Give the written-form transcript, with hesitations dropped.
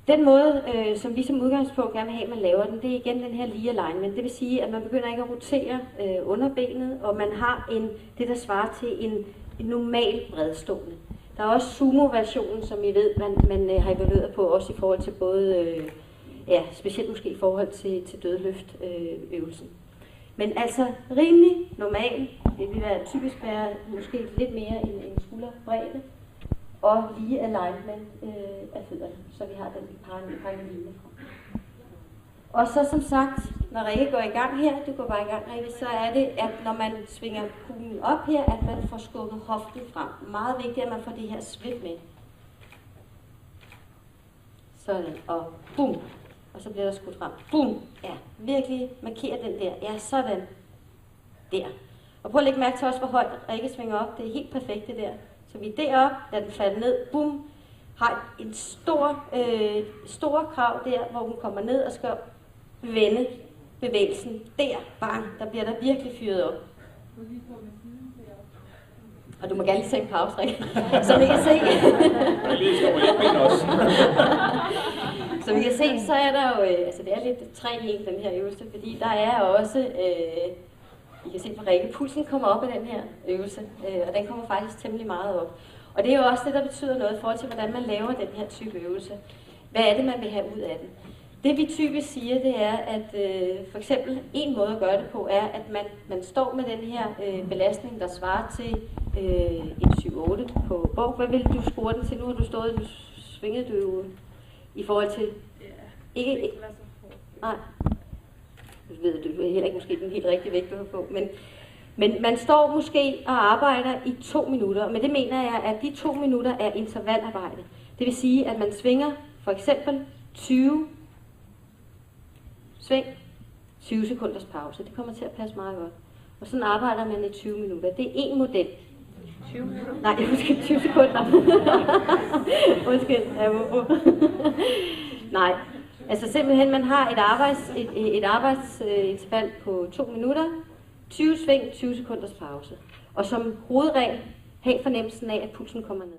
Den måde, som vi som udgangspunkt gerne vil have, at man laver den, det er igen den her lige alignment. Det vil sige, at man begynder ikke at rotere underbenet, og man har det, der svarer til en normal bredstående. Der er også sumo-versionen, som I ved, man har evalueret på, også i forhold til både, specielt måske i forhold til dødløftøvelsen. Men altså rimelig normal, det vil typisk være måske lidt mere en skulderbredde, og lige alignment af fødderne, så vi har den paralleline fra. Og så som sagt, når Rikke går i gang her, du går bare i gang, Rikke, så er det, at når man svinger kuglen op her, at man får skubbet hoften frem. Meget vigtigt, at man får det her svip med. Sådan, og bum, og så bliver der skudt frem. Bum, ja, virkelig markere den der, ja, sådan, der. Og prøv at lægge mærke til også, hvor højt Rikke svinger op, det er helt perfekt det der. Så vi er deroppe, lad den falde ned, bum, har en stor krav der, hvor hun kommer ned og skal vende bevægelsen. Der, bang, der bliver der virkelig fyret op. Og du må gerne lige tage en pause, Rikke, så vi kan se. Så vi kan se, så er der jo, altså det er lidt 3 i den her øvelse, fordi der er også, I kan se på Rikke, pulsen kommer op i den her øvelse, og den kommer faktisk temmelig meget op. Og det er jo også det, der betyder noget i forhold til, hvordan man laver den her type øvelse. Hvad er det, man vil have ud af den? Det vi typisk siger, det er, at for eksempel en måde at gøre det på, er, at man står med den her belastning, der svarer til en 7-8 på bog. Hvad vil du score den til? Nu har du stået, du svingede du jo i forhold til... Ikke? Nej. Du ved, du er heller ikke måske den helt rigtige vægt, du har på. Men man står måske og arbejder i 2 minutter, men det mener jeg, at de 2 minutter er intervallarbejde. Det vil sige, at man svinger for eksempel 20 sving, 20 sekunders pause. Det kommer til at passe meget godt. Og sådan arbejder man i 20 minutter. Det er en model. 20 minutter? Nej, undskyld, 20 sekunder. Undskyld, nej. Altså simpelthen, man har et arbejdsinterval på 2 minutter, 20 sving, 20 sekunders pause. Og som hovedregel, have fornemmelsen af, at pulsen kommer ned.